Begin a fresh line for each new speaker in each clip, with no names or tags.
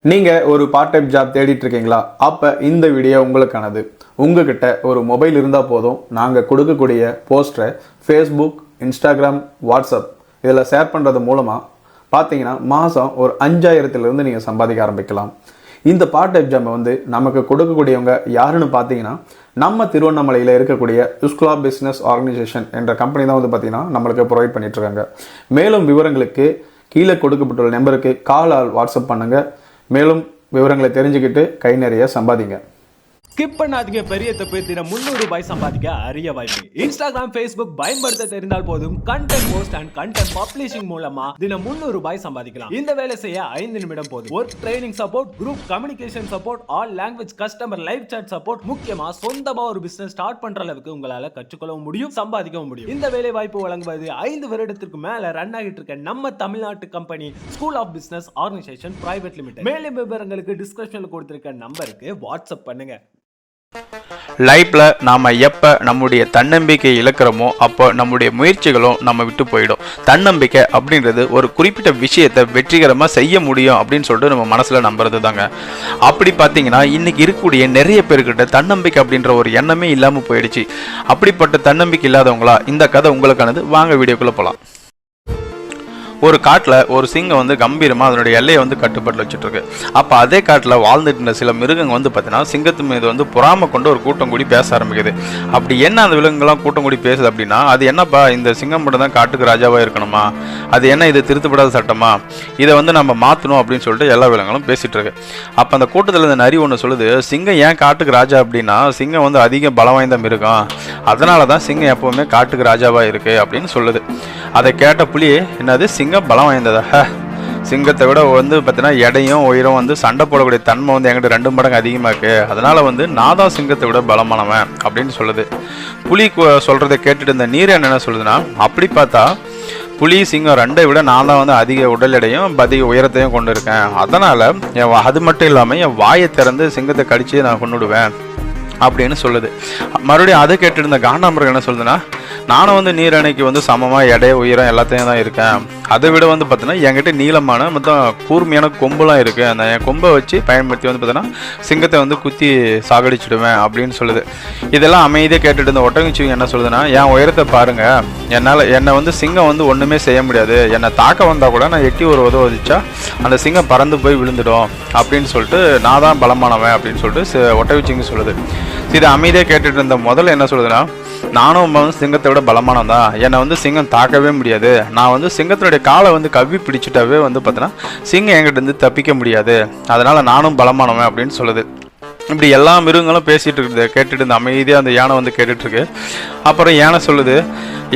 நீங்க ஒரு part time job தேடிட்டு இருக்கீங்களா? அப்ப இந்த வீடியோ உங்களுக்கானது. உங்ககிட்ட ஒரு மொபைல் இருந்தா போதும், நாங்க கொடுக்கக்கூடிய போஸ்டரை ஃபேஸ்புக், இன்ஸ்டாகிராம், வாட்ஸ்அப் இதில் ஷேர் பண்றது மூலமா பார்த்தீங்கன்னா மாதம் ஒரு 5000 நீங்கள் சம்பாதிக்க ஆரம்பிக்கலாம். இந்த பார்ட் டைம் ஜாப் நமக்கு கொடுக்கக்கூடியவங்க யாருன்னு பார்த்தீங்கன்னா, நம்ம திருவண்ணாமலையில் இருக்கக்கூடிய யுஸ்குலா பிஸ்னஸ் ஆர்கனைசேஷன் என்ற கம்பெனி தான் பார்த்தீங்கன்னா நம்மளுக்கு ப்ரொவைட் பண்ணிட்டு இருக்காங்க. மேலும் விவரங்களுக்கு கீழே கொடுக்கப்பட்டுள்ள நம்பருக்கு கால் ஆல் வாட்ஸ்அப் பண்ணுங்க. மேலும் விவரங்களை தெரிஞ்சுக்கிட்டு கை நிறைய சம்பாதிங்க.
ஸ்கிப் பண்ணாதீங்க. பெரிய தப்பு. தினம் 300 ரூபாய் சம்பாதிக்க அரிய வாய்ப்பு. இன்ஸ்டாகிராம், ஃபேஸ்புக் பயன்படுத்த தெரிந்தால் போதும், content post and content publishing மூலமா தினம் 300 ரூபாய் சம்பாதிக்கலாம். இந்த வேலை செய்ய 5 நிமிடம் போதும். Work training support, group communication support, all language customer live chat support, முக்கியமா சொந்தமா ஒரு பிசினஸ் ஸ்டார்ட் பண்ற அளவுக்கு உங்களால கற்றுக்கொள்ளவும் முடியும், சம்பாதிக்கவும் முடியும். இந்த வேலை வாய்ப்பு வழங்குவது 5 வருடத்திற்கு மேல ரன் ஆகிட்டு இருக்க நம்ம தமிழ்நாட்டு company school of business organisation private limited. மேலும் விவரங்களுக்கு டிஸ்கிரிப்ஷன்ல கொடுத்திருக்க நம்பருக்கு வாட்ஸ்அப் பண்ணுங்க.
லைஃப்பில் நாம் எப்போ நம்முடைய தன்னம்பிக்கை இழக்கிறோமோ அப்போ நம்முடைய முயற்சிகளும் நம்ம விட்டு போயிடும். தன்னம்பிக்கை அப்படின்றது ஒரு குறிப்பிட்ட விஷயத்தை வெற்றிகரமாக செய்ய முடியும் அப்படின்னு சொல்லிட்டு நம்ம மனசில் நம்புறது தாங்க. அப்படி பார்த்தீங்கன்னா இன்றைக்கி இருக்கக்கூடிய நிறைய பேர்கிட்ட தன்னம்பிக்கை அப்படின்ற ஒரு எண்ணமே இல்லாமல் போயிடுச்சு. அப்படிப்பட்ட தன்னம்பிக்கை இல்லாதவங்களா இந்த கதை உங்களுக்கானது. வாங்க வீடியோக்குள்ளே போகலாம். ஒரு காட்டில் ஒரு சிங்கம் கம்பீரமாக அதனுடைய எல்லையை கட்டுப்பாட்டில் வச்சுட்ருக்கு. அப்போ அதே காட்டில் வாழ்ந்துட்டு இருந்த சில மிருகங்கள் பார்த்தீங்கன்னா சிங்கத்து மீது பொறாமை கொண்டு ஒரு கூட்டம் கூடி பேச ஆரம்பிக்குது. அப்படி என்ன அந்த விலங்குகள்லாம் கூட்டம் கூடி பேசுது அப்படின்னா, அது என்னப்பா இந்த சிங்கம் மட்டும் தான் காட்டுக்கு ராஜாவாக இருக்கணுமா? அது என்ன இது திருத்தப்படாத சட்டமா? இதை நம்ம மாற்றணும் அப்படின்னு சொல்லிட்டு எல்லா விலங்குகளும் பேசிகிட்டு இருக்கு. அப்போ அந்த கூட்டத்தில் இந்த நரி ஒன்று சொல்லுது, சிங்கம் ஏன் காட்டுக்கு ராஜா அப்படின்னா, சிங்கம் அதிக பலம் வாய்ந்த மிருகம், அதனால தான் சிங்கம் எப்போவுமே காட்டுக்கு ராஜாவாக இருக்குது அப்படின்னு சொல்லுது. அதை கேட்ட புலி, என்னது சிங்கம் பலம் வாய்ந்ததா? சிங்கத்தை விட பார்த்தீங்கன்னா எடையும் உயரம் சண்டை போடக்கூடிய தன்மை என்கிட்ட 2 மடங்கு அதிகமாக இருக்குது, அதனால் நான் தான் சிங்கத்தை விட பலமானவன் அப்படின்னு சொல்லுது. புலி சொல்கிறத கேட்டுட்டு இந்த நீர் என்ன சொல்லுதுன்னா, அப்படி பார்த்தா புலி சிங்கம் 2ஐ விட நான் தான் அதிக உடல் எடையும் அதிக உயரத்தையும் கொண்டு இருக்கேன், அதனால் அது மட்டும் இல்லாமல் என் வாயை திறந்து சிங்கத்தை கடிச்சு நான் கொண்டுடுவேன் அப்படின்னு சொல்லுது. மறுபடியும் அதை கேட்டுட்டு இருந்த காண்டாமிருகம் என்ன சொல்லுதுன்னா, நானும் நீர் அணைக்கு சமமாக எடை உயரம் எல்லாத்தையும் தான் இருக்கேன், அதை விட பார்த்தீங்கன்னா என்கிட்ட நீளமான மொத்தம் கூர்மையான கொம்புலாம் இருக்குது, அந்த என் கொம்பை வச்சு பயன்படுத்தி பார்த்தீங்கன்னா சிங்கத்தை குத்தி சாகடிச்சிடுவேன் அப்படின்னு சொல்லுது. இதெல்லாம் அமைதியாக கேட்டுட்டு இருந்த ஒட்டகச்சிவிங்க என்ன சொல்லுதுன்னா, என் உயரத்தை பாருங்கள், என்னால் என்னை சிங்கம் ஒன்றுமே செய்ய முடியாது, என்னை தாக்க வந்தால் கூட நான் எட்டி ஒரு உதவிச்சா அந்த சிங்கம் பறந்து போய் விழுந்துடும் அப்படின்னு சொல்லிட்டு நான் தான் பலமானவன் அப்படின்னு சொல்லிட்டு ஒட்டகச்சிவிங்க சொல்லுது. இது அமைதியாக கேட்டுட்டு இருந்த முதல்ல என்ன சொல்லுதுன்னா, நானும் சிங்கத்தை விட பலமானம் தான், என்னை சிங்கம் தாக்கவே முடியாது, நான் சிங்கத்தினுடைய காலை கவ்வி பிடிச்சிட்டாவே பார்த்தீங்கன்னா சிங்கம் என்கிட்ட தப்பிக்க முடியாது, அதனால் நானும் பலமானவன் அப்படின்னு சொல்லுது. இப்படி எல்லா மிருகங்களும் பேசிகிட்டு இருக்குது. கேட்டுட்டு இருந்த அமைதியாக அந்த யானை கேட்டுட்ருக்கு. அப்புறம் யானை சொல்லுது,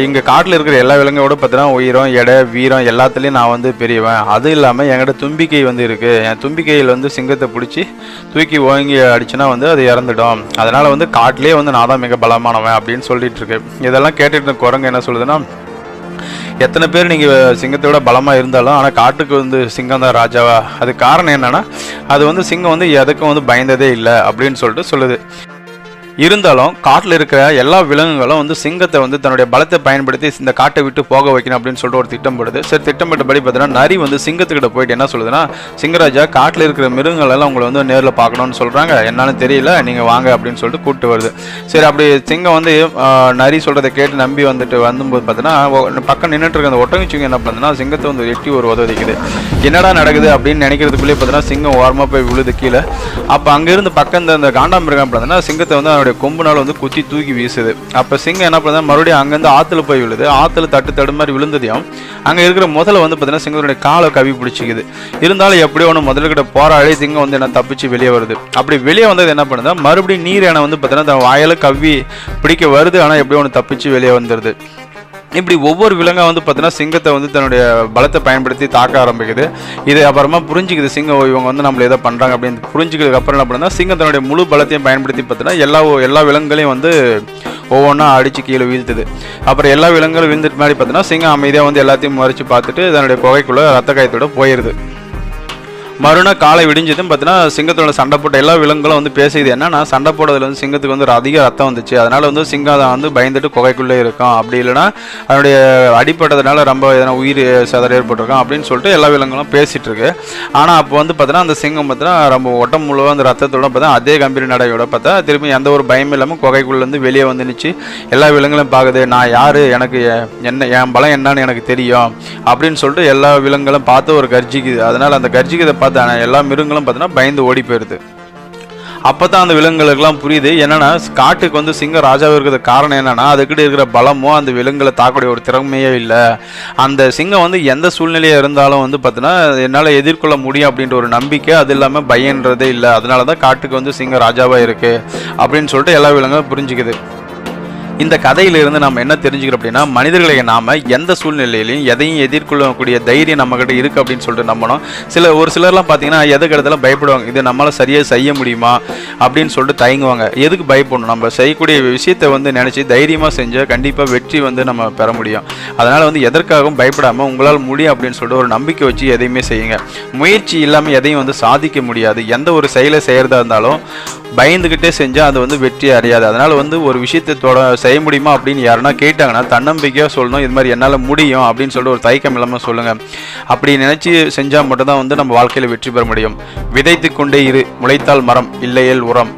எங்கள் காட்டில் இருக்கிற எல்லா விலங்கோட பார்த்தீங்கன்னா உயரம் எடை வீரம் எல்லாத்துலேயும் நான் பெரியவன், அது இல்லாமல் என்கிட்ட தும்பிக்கை இருக்குது, என் தும்பிக்கையில் சிங்கத்தை பிடிச்சி தூக்கி ஓங்கி அடிச்சுன்னா அது இறந்துடும், அதனால் காட்டிலே நான் தான் மிக பலமானவன் அப்படின்னு சொல்லிட்டு இருக்கு. இதெல்லாம் கேட்டுட்டு இருந்த குரங்கு என்ன சொல்லுதுன்னா, எத்தனை பேர் நீங்கள் சிங்கத்தை விட பலமாக இருந்தாலும் ஆனால் காட்டுக்கு சிங்கம் தான் ராஜாவா? அது காரணம் என்னென்னா, அது சிங்கம் எதுக்கும் பயந்ததே இல்லை அப்படின்னு சொல்லிட்டு சொல்லுது. இருந்தாலும் காட்டில் இருக்கிற எல்லா விலங்குகளும் சிங்கத்தை தன்னுடைய பலத்தை பயன்படுத்தி இந்த காட்டை விட்டு போக வைக்கணும் அப்படின்னு சொல்லிட்டு ஒரு திட்டம் போடுது. சரி, திட்டமிட்டபடி பார்த்தீங்கன்னா நரி சிங்கத்துக்கிட்ட போயிட்டு என்ன சொல்லுதுன்னா, சிங்கராஜா காட்டில் இருக்கிற மிருகங்கள் எல்லாம் உங்களை நேரில் பார்க்கணும்னு சொல்கிறாங்க, என்னன்னு தெரியல, நீங்கள் வாங்க அப்படின்னு சொல்லிட்டு கூப்பிட்டு வருது. சரி, அப்படி சிங்கம் நரி சொல்கிறத கேட்டு நம்பி வரும்போது பார்த்தீங்கன்னா பக்கம் நின்றுட்டு இருக்க அந்த ஒட்டகச்சிங்க என்ன பண்ணுதுன்னா, சிங்கத்தை எட்டி ஒரு உதவிக்குது. என்னடா நடக்குது அப்படின்னு நினைக்கிறதுக்குள்ளேயே பார்த்தீங்கன்னா சிங்கம் ஓரமாக போய் விழுது கீழே. அப்போ அங்கேருந்து பக்கம் இந்த காண்டாமிருகம் பார்த்தீங்கன்னா சிங்கத்தை கொம்புனால குத்தி தூக்கி வீசுது. அப்போ சிங்கம் என்ன பண்ணுறது, மறுபடியும் அங்கேருந்து ஆற்றுல போய் விழுது. ஆற்றுல தட்டு மாதிரி விழுந்ததையும் அங்கே இருக்கிற முதல்ல பார்த்தீங்கன்னா சிங்கத்தினுடைய காலை கவி பிடிச்சிக்குது. இருந்தாலும் எப்படியோ முதல்கிட்ட போராடி சிங்கம் என்ன தப்பிச்சு வெளியே வருது. அப்படி வெளியே வந்தது என்ன பண்ணுது, மறுபடியும் நீர் யானை பார்த்தீங்கன்னா தன் வாயில கவ்வி பிடிக்க வருது, ஆனால் எப்படியோ தப்பிச்சு வெளியே வந்துடுது. இப்படி ஒவ்வொரு விலங்கா பார்த்தீங்கன்னா சிங்கத்தை தன்னுடைய பலத்தை பயன்படுத்தி தாக்க ஆரம்பிக்குது. இது அப்புறமா புரிஞ்சுக்குது சிங்கம், இவங்க நம்மள ஏதோ பண்ணுறாங்க அப்படின்னு புரிஞ்சுக்கிறதுக்கு அப்புறம் என்ன பண்ணுன்னா, சிங்கம் தன்னுடைய முழு பலத்தையும் பயன்படுத்தி பார்த்தீங்கன்னா எல்லா விலங்குகளையும் ஒவ்வொன்றா அடித்து கீழே வீழ்த்துது. அப்புறம் எல்லா விலங்குகளும் வீழ்ந்துட்டு மாதிரி பார்த்தீங்கன்னா சிங்கம் அமைதியாக எல்லாத்தையும் மறைச்சு பார்த்துட்டு தன்னுடைய குகைக்குள்ளே ரத்த காயத்தோட போயிடுது. மறுநாள் காலை விடிஞ்சதும் பார்த்தீங்கன்னா சிங்கத்தோட சண்டை போட்ட எல்லா விலங்குகளும் வந்து பேசுது என்னன்னா, சண்டை போடுறதுல வந்து சிங்கத்துக்கு வந்து அதிக ரத்தம் வந்துச்சு, அதனால வந்து சிங்கம் அதை வந்து பயந்துட்டு குகைக்குள்ளே இருக்கும், அப்படி இல்லைன்னா அதனுடைய அடிப்பட்டதுனால ரொம்ப எதனா உயிர் சேதம் ஏற்பட்டிருக்கும் அப்படின்னு சொல்லிட்டு எல்லா விலங்குகளும் பேசிட்டு இருக்கு. ஆனால் அப்போ வந்து பார்த்தீங்கன்னா அந்த சிங்கம் பார்த்தீங்கன்னா ரொம்ப உடம்பு முழுவதும் அந்த ரத்தத்தோட பார்த்தா அதே கம்பீர நடையோட பார்த்தா திரும்பி எந்த ஒரு பயமும் இல்லாமல் குகைக்குள்ளேருந்து வெளியே வந்து நிச்சு எல்லா விலங்குகளும் பார்க்குது, நான் யார், எனக்கு என்ன, என் பலம் என்னன்னு எனக்கு தெரியும் அப்படின்னு சொல்லிட்டு எல்லா விலங்குகளும் பார்த்து ஒரு கர்ஜிக்குது. அதனால் அந்த கர்ஜிக்கதை பார்த்து எல்லா மிருகங்களும் பார்த்தீங்கன்னா பயந்து ஓடி போயிடுது. அப்போ தான் அந்த விலங்குகளுக்கெல்லாம் புரியுது என்னன்னா, காட்டுக்கு வந்து சிங்கம் ராஜாவாக இருக்கிறது காரணம் என்னன்னா, அதுக்கிட்ட இருக்கிற பலமோ அந்த விலங்குகளை தாக்கக்கூடிய ஒரு திறமையோ இல்லை. அந்த சிங்கம் வந்து எந்த சூழ்நிலையாக இருந்தாலும் வந்து பார்த்தீங்கன்னா என்னால் எதிர்கொள்ள முடியும் அப்படின்ற ஒரு நம்பிக்கை, அது இல்லாமல் பயன்றதே இல்லை. அதனால தான் காட்டுக்கு வந்து சிங்கம் ராஜாவாக இருக்குது அப்படின்னு சொல்லிட்டு எல்லா விலங்குகளும் புரிஞ்சுக்குது. இந்த கதையிலிருந்து நம்ம என்ன தெரிஞ்சுக்கிறோம் அப்படின்னா, மனிதர்களை நாம் எந்த சூழ்நிலையிலையும் எதையும் எதிர்கொள்ளக்கூடிய தைரியம் நம்மக்கிட்ட இருக்குது அப்படின்னு சொல்லிட்டு நம்பணும். ஒரு சிலர்லாம் பார்த்தீங்கன்னா எதுக்கு இடத்துல பயப்படுவாங்க, இது நம்மளால் சரியாக செய்ய முடியுமா அப்படின்னு சொல்லிட்டு தயங்குவாங்க. எதுக்கு பயப்படணும், நம்ம செய்யக்கூடிய விஷயத்தை வந்து நினச்சி தைரியமாக செஞ்சால் கண்டிப்பாக வெற்றி வந்து நம்ம பெற முடியும். அதனால் வந்து எதற்காகவும் பயப்படாமல் உங்களால் முடியும் அப்படின்னு சொல்லிட்டு ஒரு நம்பிக்கை வச்சு எதையுமே செய்யுங்க. முயற்சி இல்லாமல் எதையும் வந்து சாதிக்க முடியாது. எந்த ஒரு செயலை செய்கிறதா இருந்தாலும் பயந்துக்கிட்டே செஞ்சால் அது வந்து வெற்றி அடையாது. அதனால் வந்து ஒரு விஷயத்தை செய்ய முடியுமா அப்படின்னு யாருன்னா கேட்டாங்கன்னா தன்னம்பிக்கையாக சொல்லணும், இது மாதிரி என்னால் முடியும் அப்படின்னு சொல்லிட்டு ஒரு தயக்கம் இல்லாமல் சொல்லுங்கள். அப்படி நினச்சி செஞ்சால் மட்டும்தான் வந்து நம்ம வாழ்க்கையில் வெற்றி பெற முடியும். விதைத்து கொண்டே இரு, முளைத்தால் மரம், இல்லையேல் உரம்.